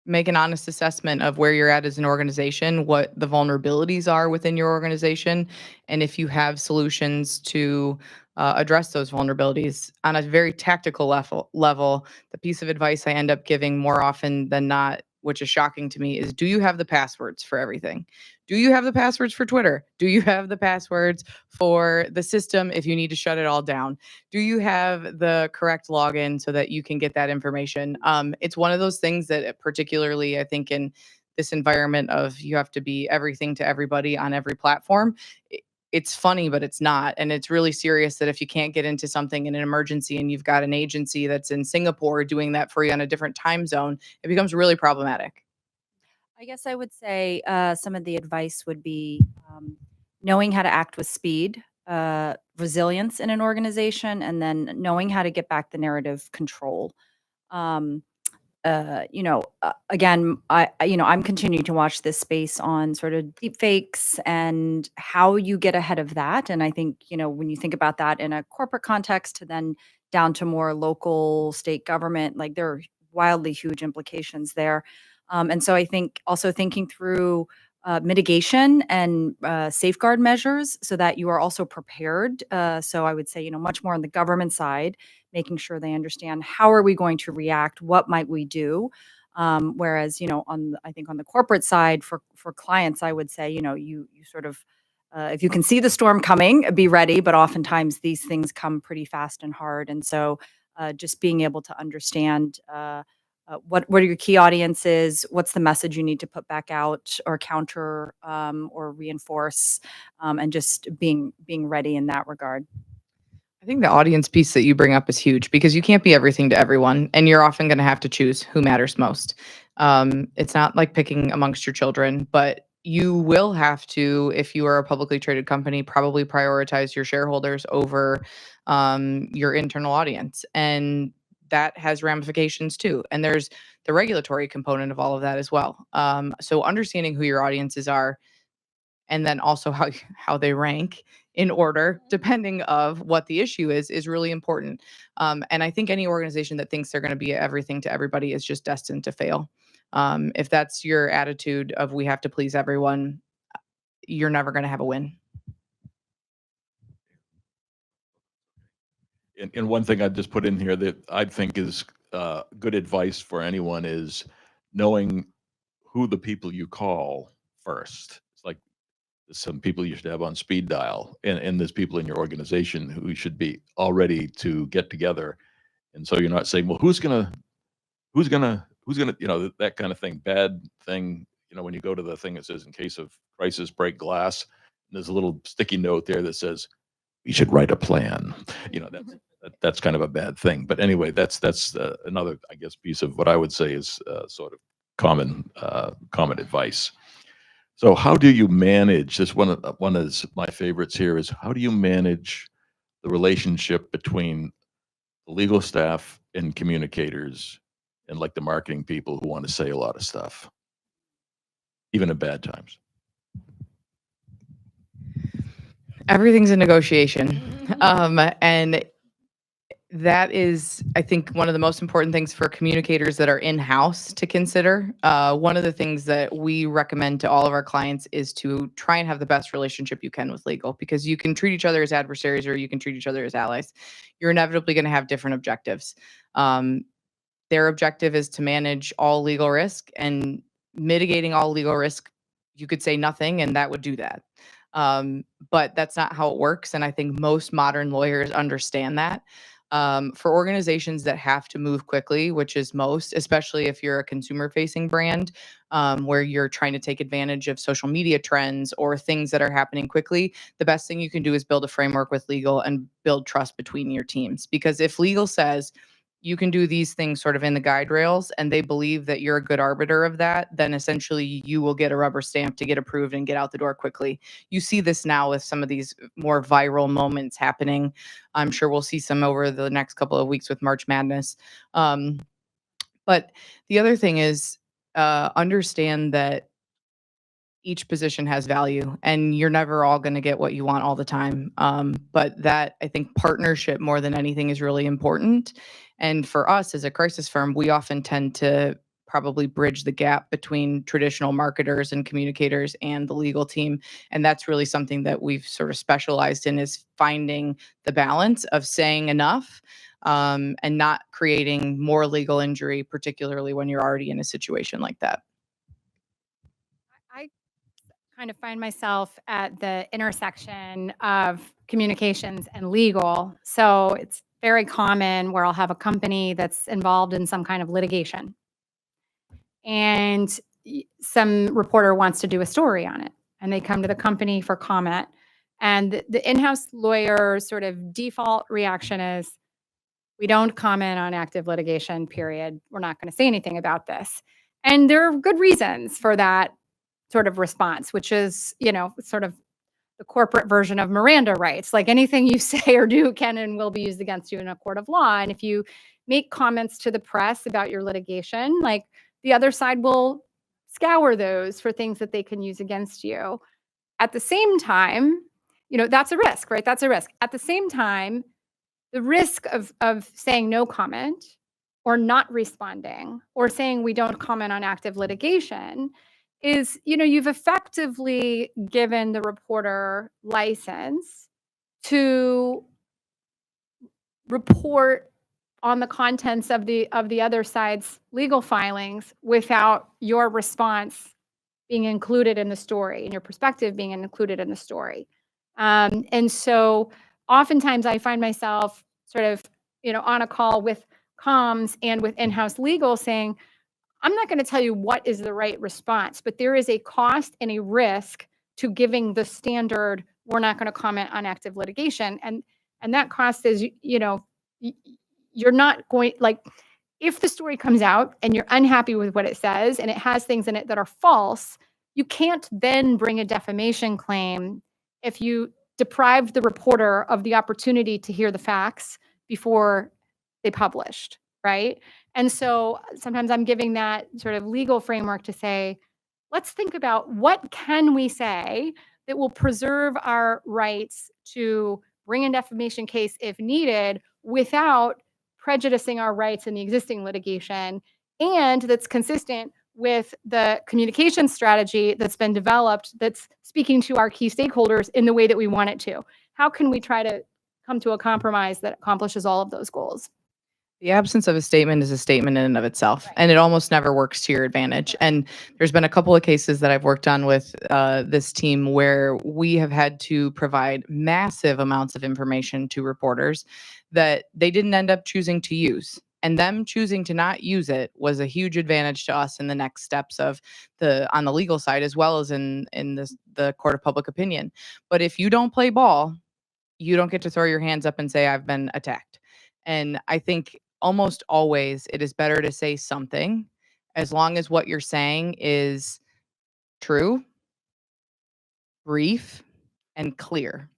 B: Make an honest assessment of where you're at as an organization, what the vulnerabilities are within your organization, and if you have solutions to address those vulnerabilities. On a very tactical level, the piece of advice I end up giving more often than not, which is shocking to me, is do you have the passwords for everything? Do you have the passwords for Twitter? Do you have the passwords for the system if you need to shut it all down? Do you have the correct login so that you can get that information? It's one of those things that particularly I think in this environment of you have to be everything to everybody on every platform, it's funny, but it's not. And it's really serious that if you can't get into something in an emergency and you've got an agency that's in Singapore doing that for you on a different time zone, it becomes really problematic.
D: I guess I would say some of the advice would be knowing how to act with speed, resilience in an organization, and then knowing how to get back the narrative control. Um, again, I'm continuing to watch this space on sort of deep fakes and how you get ahead of that. And I think, when you think about that in a corporate context to then down to more local state government, like there are wildly huge implications there. And so I think also thinking through mitigation and safeguard measures so that you are also prepared. So I would say, much more on the government side, making sure they understand how are we going to react, what might we do. Whereas, I think on the corporate side for clients, I would say, you sort of if you can see the storm coming, be ready. But oftentimes these things come pretty fast and hard, and so just being able to understand. What are your key audiences? What's the message you need to put back out or counter or reinforce, and just being ready in that regard.
B: I think the audience piece that you bring up is huge because you can't be everything to everyone, and you're often going to have to choose who matters most. It's not like picking amongst your children, but you will have to, if you are a publicly traded company, probably prioritize your shareholders over your internal audience. And that has ramifications too. And there's the regulatory component of all of that as well. So understanding who your audiences are, and then also how they rank in order, depending of what the issue is really important. And I think any organization that thinks they're going to be everything to everybody is just destined to fail. If that's your attitude of we have to please everyone, you're never going to have a win.
A: And one thing I'd just put in here that I think is good advice for anyone is knowing who the people you call first. It's like there's some people you should have on speed dial, and there's people in your organization who should be all ready to get together. And so you're not saying, well, who's gonna, that kind of thing, bad thing. When you go to the thing that says, in case of crisis, break glass, and there's a little sticky note there that says, we should write a plan. That's kind of a bad thing. But anyway, that's another, I guess, piece of what I would say is sort of common advice. So how do you manage this? One of my favorites here is, how do you manage the relationship between the legal staff and communicators and like the marketing people who want to say a lot of stuff, even at bad times?
B: Everything's a negotiation. And that is, I think, one of the most important things for communicators that are in-house to consider. One of the things that we recommend to all of our clients is to try and have the best relationship you can with legal, because you can treat each other as adversaries or you can treat each other as allies. You're inevitably going to have different objectives. Their objective is to manage all legal risk, and mitigating all legal risk, you could say nothing, and that would do that. But that's not how it works. And I think most modern lawyers understand that. For organizations that have to move quickly, which is most, especially if you're a consumer-facing brand, where you're trying to take advantage of social media trends or things that are happening quickly, the best thing you can do is build a framework with legal and build trust between your teams. Because if legal says you can do these things sort of in the guide rails, and they believe that you're a good arbiter of that, then essentially you will get a rubber stamp to get approved and get out the door quickly. You see this now with some of these more viral moments happening. I'm sure we'll see some over the next couple of weeks with March Madness. But the other thing is, understand that each position has value, and you're never all going to get what you want all the time. But that, I think, partnership more than anything is really important. And for us as a crisis firm, we often tend to probably bridge the gap between traditional marketers and communicators and the legal team. And that's really something that we've sort of specialized in, is finding the balance of saying enough and not creating more legal injury, particularly when you're already in a situation like that.
C: I kind of find myself at the intersection of communications and legal. So it's very common where I'll have a company that's involved in some kind of litigation, and some reporter wants to do a story on it, and they come to the company for comment. And the in-house lawyer sort of default reaction is, we don't comment on active litigation, period. We're not going to say anything about this. And there are good reasons for that sort of response, which is, sort of the corporate version of Miranda rights. Like, anything you say or do can and will be used against you in a court of law. And if you make comments to the press about your litigation, like, the other side will scour those for things that they can use against you. At the same time, that's a risk, right? That's a risk. At the same time, the risk of saying no comment or not responding or saying we don't comment on active litigation is, you've effectively given the reporter license to report on the contents of the other side's legal filings without your response being included in the story and your perspective being included in the story. And so oftentimes I find myself sort of, on a call with comms and with in-house legal saying, I'm not going to tell you what is the right response, but there is a cost and a risk to giving the standard, we're not going to comment on active litigation. And that cost is, you're not going, like, if the story comes out and you're unhappy with what it says and it has things in it that are false, you can't then bring a defamation claim if you deprived the reporter of the opportunity to hear the facts before they published. right? And so sometimes I'm giving that sort of legal framework to say, let's think about what can we say that will preserve our rights to bring a defamation case if needed without prejudicing our rights in the existing litigation, and that's consistent with the communication strategy that's been developed that's speaking to our key stakeholders in the way that we want it to. How can we try to come to a compromise that accomplishes all of those goals?
B: The absence of a statement is a statement in and of itself,
C: Right.
B: and it almost never works to your advantage. And there's been a couple of cases that I've worked on with this team where we have had to provide massive amounts of information to reporters that they didn't end up choosing to use. And them choosing to not use it was a huge advantage to us in the next steps of on the legal side, as well as in the court of public opinion. But if you don't play ball, you don't get to throw your hands up and say, I've been attacked. And I think almost always it is better to say something as long as what you're saying is true, brief, and clear.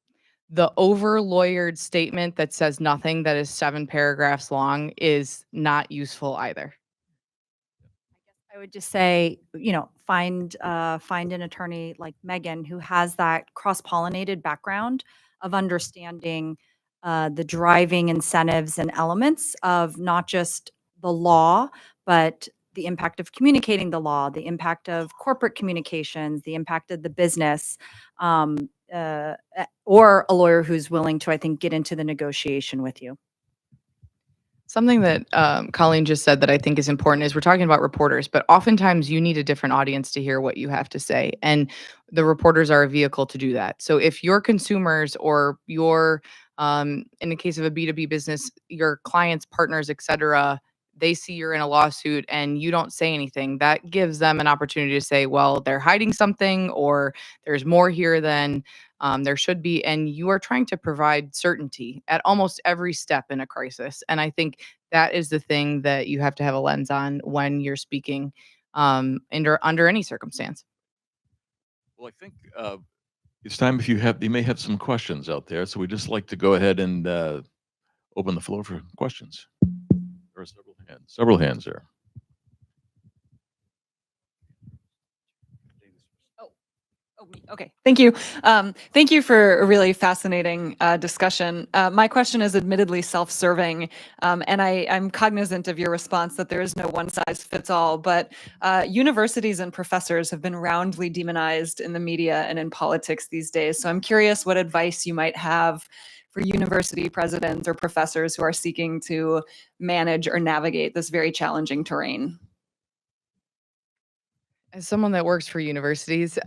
B: The over lawyered statement that says nothing that is 7 paragraphs long is not useful either.
D: I would just say, find an attorney like Megan who has that cross-pollinated background of understanding the driving incentives and elements of not just the law, but the impact of communicating the law, the impact of corporate communications, the impact of the business, or a lawyer who's willing to, I think, get into the negotiation with you.
B: Something that Colleen just said that I think is important is we're talking about reporters, but oftentimes you need a different audience to hear what you have to say. And the reporters are a vehicle to do that. So if your consumers or your, in the case of a B2B business, your clients, partners, et cetera, they see you're in a lawsuit and you don't say anything, that gives them an opportunity to say, well, they're hiding something or there's more here than there should be. And you are trying to provide certainty at almost every step in a crisis. And I think that is the thing that you have to have a lens on when you're speaking under any circumstance.
A: Well, I think it's time if you may have some questions out there. So we just like to go ahead and open the floor for questions. There are several hands there.
E: Okay, thank you. Thank you for a really fascinating discussion. My question is admittedly self-serving, and I'm cognizant of your response that there is no one-size-fits-all, but universities and professors have been roundly demonized in the media and in politics these days. So I'm curious what advice you might have for university presidents or professors who are seeking to manage or navigate this very challenging terrain.
B: As someone that works for universities,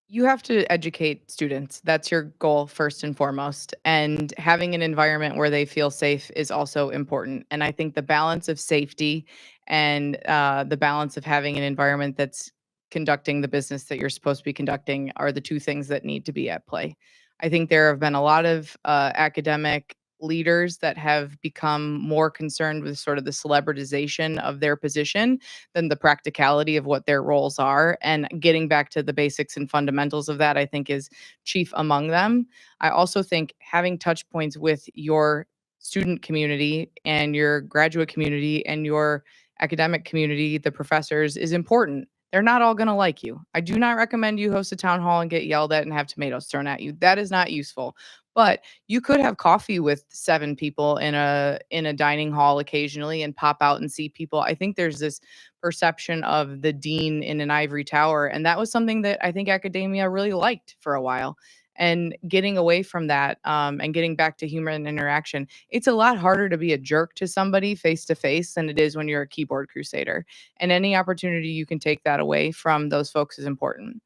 B: you have to educate students. That's your goal first and foremost. And having an environment where they feel safe is also important. And I think the balance of safety and the balance of having an environment that's conducting the business that you're supposed to be conducting are the two things that need to be at play. I think there have been a lot of academic leaders that have become more concerned with sort of the celebritization of their position than the practicality of what their roles are. And getting back to the basics and fundamentals of that, I think, is chief among them. I also think having touch points with your student community and your graduate community and your academic community, the professors, is important. They're not all going to like you. I do not recommend you host a town hall and get yelled at and have tomatoes thrown at you. That is not useful. But you could have coffee with 7 people in a dining hall occasionally and pop out and see people. I think there's this perception of the dean in an ivory tower, and that was something that I think academia really liked for a while. And getting away from that and getting back to human interaction, it's a lot harder to be a jerk to somebody face to face than it is when you're a keyboard crusader. And any opportunity you can take that away from those folks is important.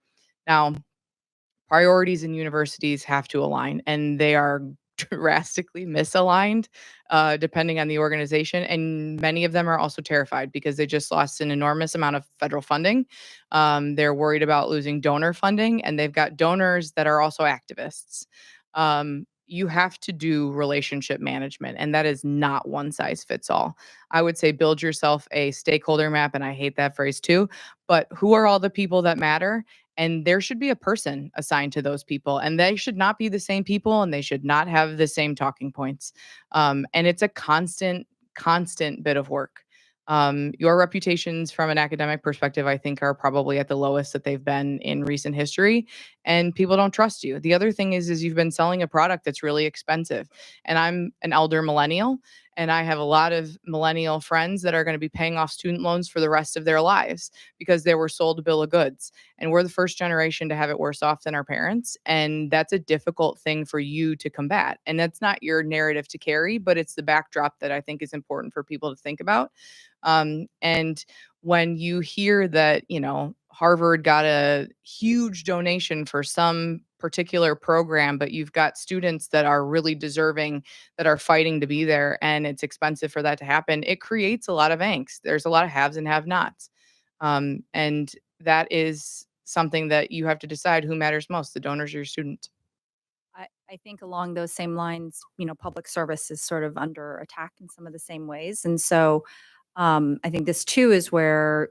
B: Now, priorities in universities have to align, and they are drastically misaligned depending on the organization. And many of them are also terrified because they just lost an enormous amount of federal funding. They're worried about losing donor funding, and they've got donors that are also activists. You have to do relationship management, and that is not one size fits all. I would say build yourself a stakeholder map, and I hate that phrase too, but who are all the people that matter? And there should be a person assigned to those people, and they should not be the same people, and they should not have the same talking points. And it's a constant bit of work. Your reputations from an academic perspective, I think, are probably at the lowest that they've been in recent history, and people don't trust you. The other thing is you've been selling a product that's really expensive. And I'm an elder millennial, and I have a lot of millennial friends that are going to be paying off student loans for the rest of their lives because they were sold a bill of goods. And we're the first generation to have it worse off than our parents. And that's a difficult thing for you to combat. And that's not your narrative to carry, but it's the backdrop that I think is important for people to think about. And when you hear that, Harvard got a huge donation for some particular program, but you've got students that are really deserving, that are fighting to be there, and it's expensive for that to happen, it creates a lot of angst. There's a lot of haves and have-nots. And that is something that you have to decide who matters most, the donors or your students.
D: I think along those same lines, public service is sort of under attack in some of the same ways. And so I think this too is where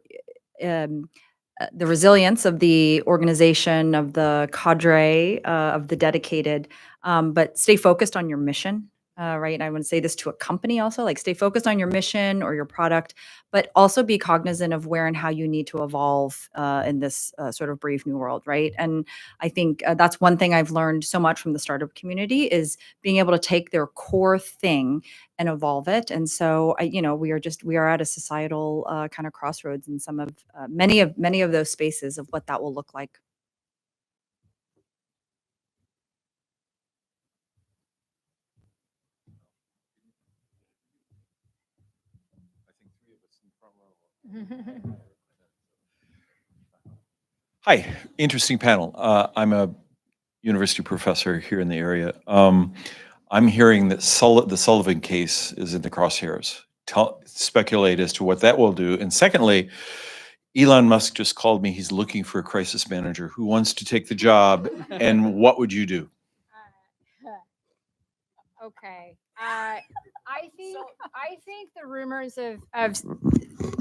D: the resilience of the organization, of the cadre, of the dedicated, but stay focused on your mission, right? And I want to say this to a company also, like stay focused on your mission or your product, but also be cognizant of where and how you need to evolve in this sort of brave new world, right? And I think that's one thing I've learned so much from the startup community is being able to take their core thing and evolve it. And so, we are at a societal kind of crossroads in some of many of those spaces of what that will look like.
F: Hi, interesting panel. I'm a university professor here in the area. I'm hearing that the Sullivan case is in the crosshairs. Speculate as to what that will do. And secondly, Elon Musk just called me. He's looking for a crisis manager who wants to take the job. And what would you do?
C: Okay. I think the rumors of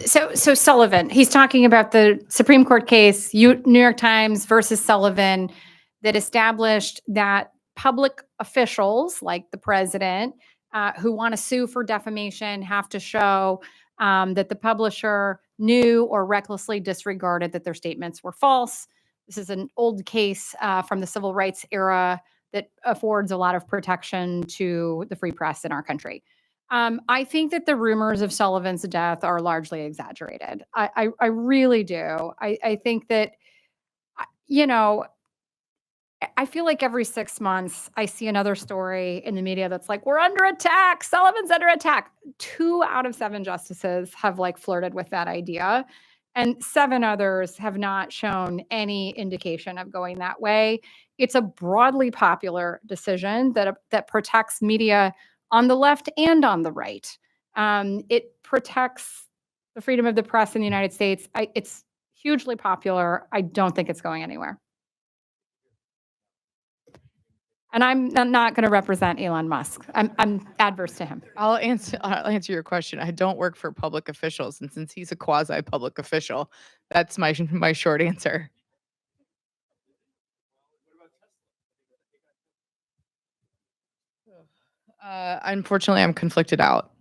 C: so Sullivan, he's talking about the Supreme Court case, New York Times versus Sullivan, that established that public officials like the president who want to sue for defamation have to show that the publisher knew or recklessly disregarded that their statements were false. This is an old case from the civil rights era that affords a lot of protection to the free press in our country. I think that the rumors of Sullivan's death are largely exaggerated. I really do. I think that, I feel like every 6 months I see another story in the media that's like, we're under attack. Sullivan's under attack. 2 out of 7 justices have flirted with that idea. And 7 others have not shown any indication of going that way. It's a broadly popular decision that protects media on the left and on the right. It protects the freedom of the press in the United States. It's hugely popular. I don't think it's going anywhere. And I'm not going to represent Elon Musk. I'm adverse to him.
B: I'll answer your question. I don't work for public officials, and since he's a quasi-public official, that's my short answer. Unfortunately, I'm conflicted out.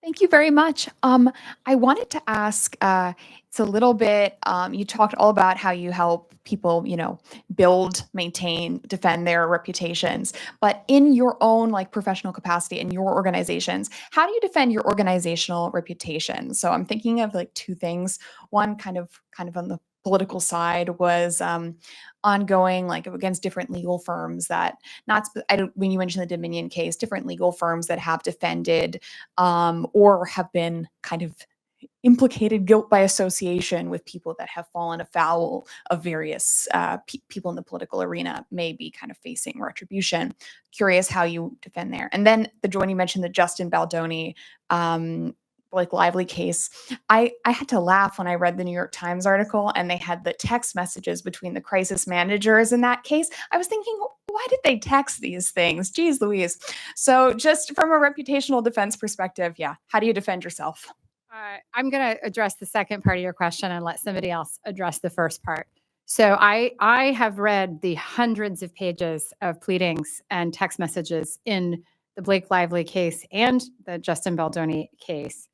G: Thank you very much. I wanted to ask, it's a little bit, you talked all about how you help people, build, maintain, defend their reputations. But in your own professional capacity in your organizations, how do you defend your organizational reputation? So I'm thinking of 2 things. One kind of on the political side was ongoing, against different legal firms that when you mentioned the Dominion case, different legal firms that have defended or have been kind of implicated guilt by association with people that have fallen afoul of various people in the political arena may be kind of facing retribution. Curious how you defend there. And then when you mentioned the Justin Baldoni Blake Lively case, I had to laugh when I read the New York Times article and they had the text messages between the crisis managers in that case. I was thinking, why did they text these things? Geez Louise. So just from a reputational defense perspective, yeah, how do you defend yourself?
C: I'm going to address the second part of your question and let somebody else address the first part. So I have read the hundreds of pages of pleadings and text messages in the Blake Lively case and the Justin Baldoni case.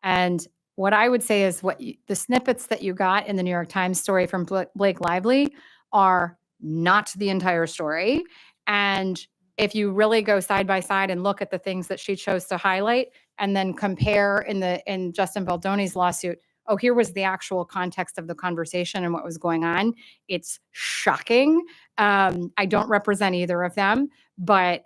C: And what I would say is the snippets that you got in the New York Times story from Blake Lively are not the entire story. And if you really go side by side and look at the things that she chose to highlight and then compare in Justin Baldoni's lawsuit, oh, here was the actual context of the conversation and what was going on. It's shocking. I don't represent either of them, but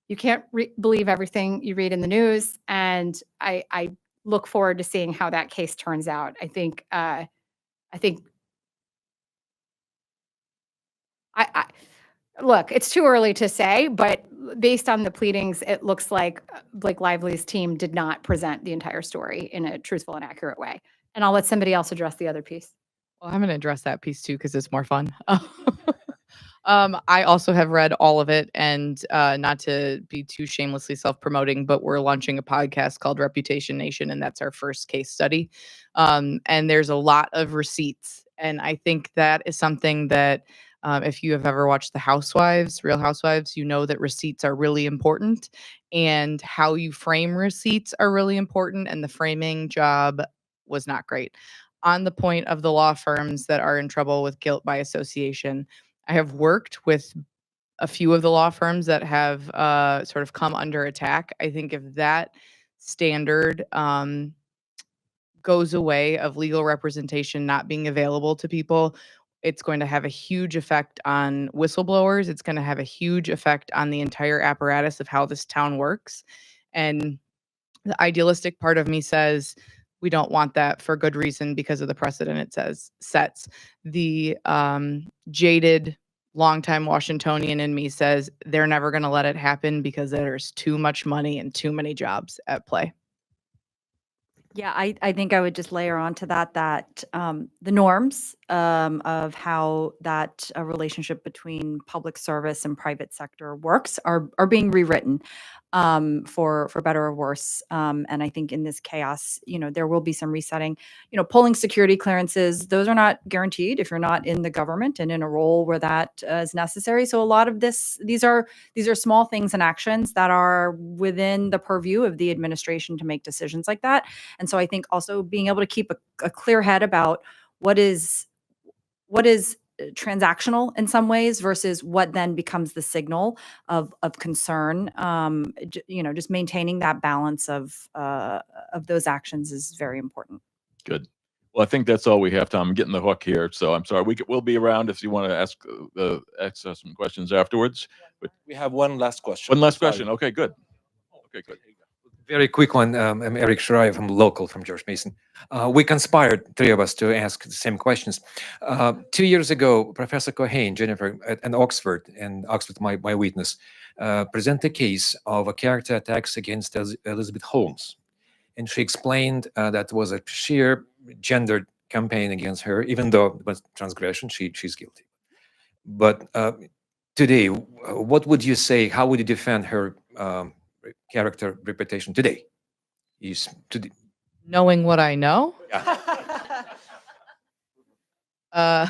C: you can't believe everything you read in the news. And I look forward to seeing how that case turns out. I think look, it's too early to say, but based on the pleadings, it looks like Blake Lively's team did not present the entire story in a truthful and accurate way. And I'll let somebody else address the other piece.
B: Well, I'm going to address that piece too because it's more fun. I also have read all of it, and not to be too shamelessly self-promoting, but we're launching a podcast called Reputation Nation, and that's our first case study. And there's a lot of receipts, and I think that is something that if you have ever watched The Housewives, Real Housewives, you know that receipts are really important, and how you frame receipts are really important, and the framing job was not great. On the point of the law firms that are in trouble with guilt by association, I have worked with a few of the law firms that have sort of come under attack. I think if that standard goes away of legal representation not being available to people, it's going to have a huge effect on whistleblowers. It's going to have a huge effect on the entire apparatus of how this town works. And the idealistic part of me says we don't want that for good reason because of the precedent it sets. The jaded longtime Washingtonian in me says they're never going to let it happen because there's too much money and too many jobs at play.
D: Yeah, I think I would just layer onto that the norms of how that relationship between public service and private sector works are being rewritten for better or worse. And I think in this chaos, there will be some resetting. Pulling security clearances, those are not guaranteed if you're not in the government and in a role where that is necessary. So a lot of these are small things and actions that are within the purview of the administration to make decisions like that. And so I think also being able to keep a clear head about what is transactional in some ways versus what then becomes the signal of concern. Just maintaining that balance of those actions is very important.
A: Good. Well, I think that's all we have, Tom. I'm getting the hook here, so I'm sorry. We'll be around if you want to ask us some questions afterwards. But
H: We have one last question.
A: one last
H: Sorry.
A: question. Okay, good. Okay, good.
I: Very quick one. I'm Eric Shiraya from Local from George Mason. We conspired, three of us, to ask the same questions. 2 years ago, Professor Cohen, Jennifer, at Oxford, and Oxford, my witness, presented a case of a character attacks against Elizabeth Holmes. And she explained that it was a sheer gendered campaign against her, even though it was transgression, she's guilty. But today, what would you say? How would you defend her character reputation today?
B: Knowing what I know, I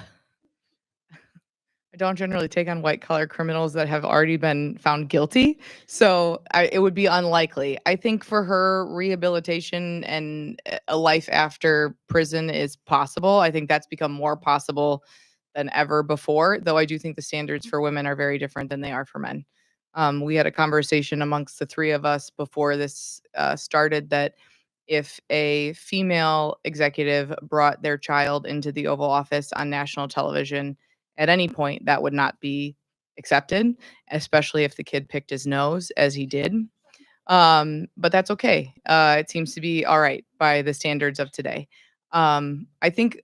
B: don't generally take on white collar criminals that have already been found guilty. So it would be unlikely. I think for her, rehabilitation and a life after prison is possible. I think that's become more possible than ever before, though I do think the standards for women are very different than they are for men. We had a conversation amongst the three of us before this started that if a female executive brought their child into the Oval Office on national television at any point, that would not be accepted, especially if the kid picked his nose as he did. But that's okay. It seems to be all right by the standards of today. I think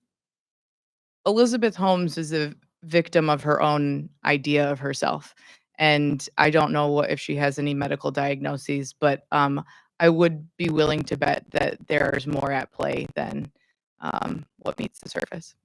B: Elizabeth Holmes is a victim of her own idea of herself. And I don't know if she has any medical diagnoses, but I would be willing to bet that there's more at play than what meets the surface.